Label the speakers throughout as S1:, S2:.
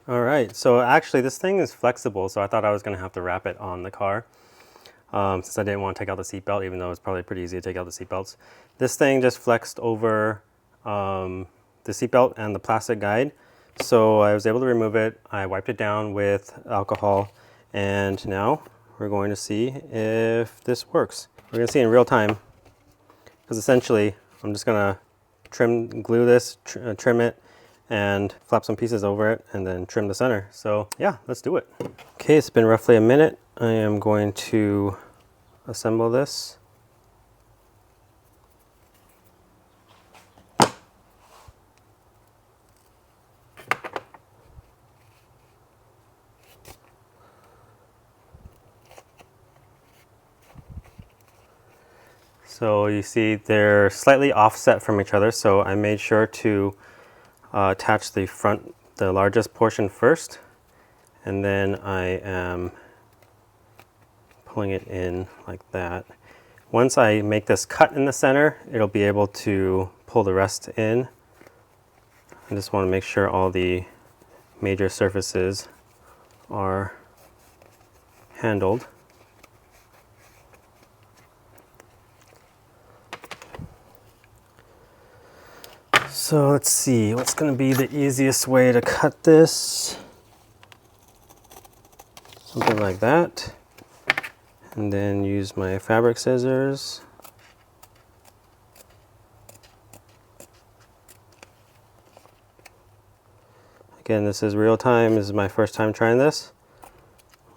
S1: All right, so actually this thing is flexible, so I thought I was gonna have to wrap it on the car since I didn't want to take out the seat belt, even though it's probably pretty easy to take out the seat belts. This thing just flexed over the seat belt and the plastic guide, so I was able to remove it. I wiped it down with alcohol, and now we're going to see if this works. We're gonna see in real time, because essentially I'm just gonna glue this, trim it, and flap some pieces over it, and then trim the center. So yeah, let's do it. Okay, it's been roughly a minute. I am going to assemble this. So you see they're slightly offset from each other, so I made sure to attach the largest portion first, and then I am pulling it in like that. Once I make this cut in the center, it'll be able to pull the rest in. I just want to make sure all the major surfaces are handled. So let's see, what's going to be the easiest way to cut this? Something like that. And then use my fabric scissors. Again, this is real time. This is my first time trying this.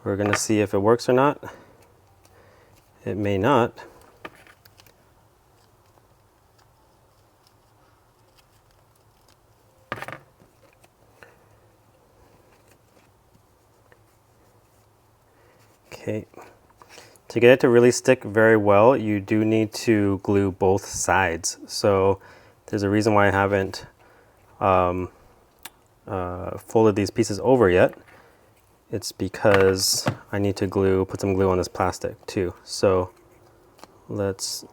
S1: We're going to see if it works or not. It may not. Okay. To get it to really stick very well, you do need to glue both sides. So there's a reason why I haven't folded these pieces over yet. It's because I need to put some glue on this plastic too. So let's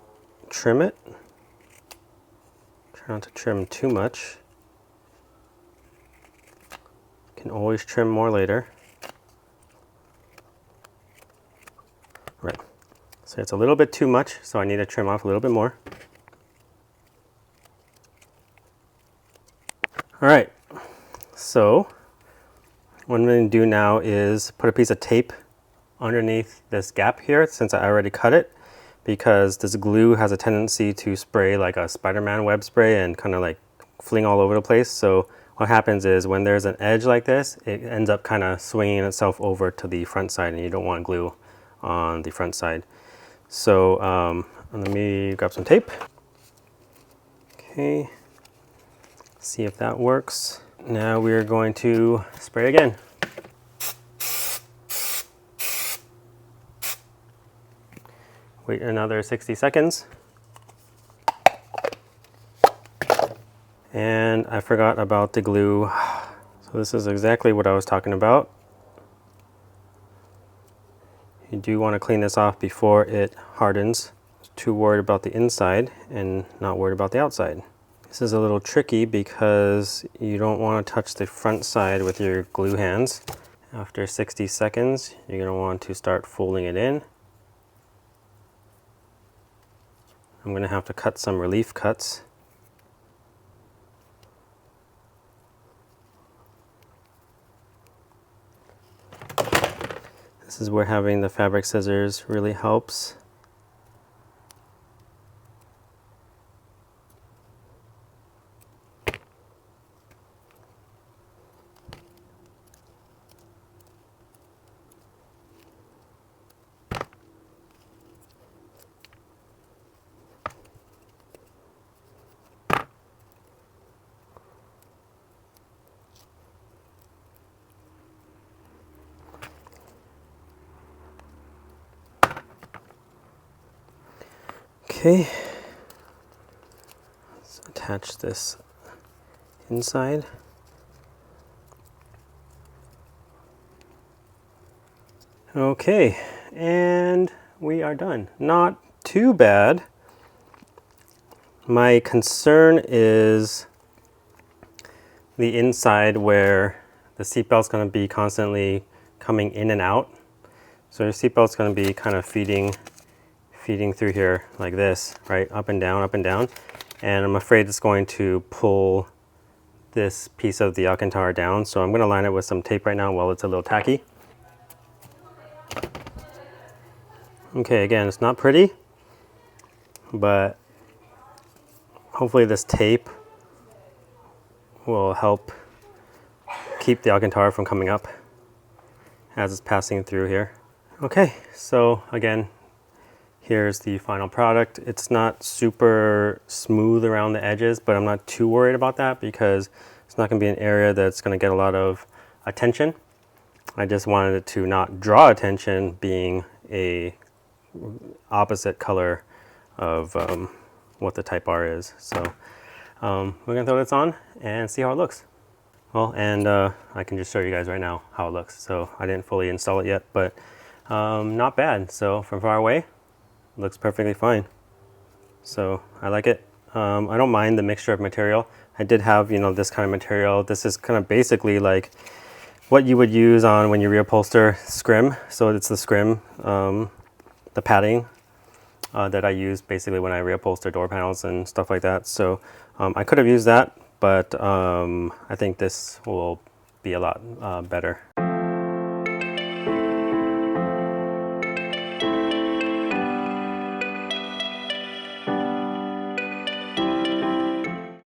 S1: trim it. Try not to trim too much. Can always trim more later. Right. So it's a little bit too much, so I need to trim off a little bit more. All right. So what I'm going to do now is put a piece of tape underneath this gap here, since I already cut it, because this glue has a tendency to spray like a Spider-Man web spray and kind of like fling all over the place. So what happens is when there's an edge like this, it ends up kind of swinging itself over to the front side, and you don't want glue on the front side. So let me grab some tape. Okay, see if that works. Now we are going to spray again. Wait another 60 seconds. And I forgot about the glue. So this is exactly what I was talking about. You do want to clean this off before it hardens. Too worried about the inside and not worried about the outside. This is a little tricky because you don't want to touch the front side with your glue hands. After 60 seconds, you're going to want to start folding it in. I'm going to have to cut some relief cuts. This is where having the fabric scissors really helps. Okay, let's attach this inside. Okay, and we are done. Not too bad. My concern is the inside where the seatbelt's going to be constantly coming in and out. So your seatbelt's going to be kind of feeding through here like this, right? Up and down, up and down. And I'm afraid it's going to pull this piece of the Alcantara down. So I'm going to line it with some tape right now while it's a little tacky. Okay, again, it's not pretty, but hopefully this tape will help keep the Alcantara from coming up as it's passing through here. Okay, so again, here's the final product. It's not super smooth around the edges, but I'm not too worried about that because it's not going to be an area that's going to get a lot of attention. I just wanted it to not draw attention being a opposite color of what the Type R is. So we're going to throw this on and see how it looks. Well, and I can just show you guys right now how it looks. So I didn't fully install it yet, but not bad. So from far away, looks perfectly fine. So I like it. I don't mind the mixture of material. I did have, you know, this kind of material. This is kind of basically like what you would use on when you reupholster scrim. So it's the scrim, the padding that I use basically when I reupholster door panels and stuff like that. So I could have used that, but I think this will be a lot better.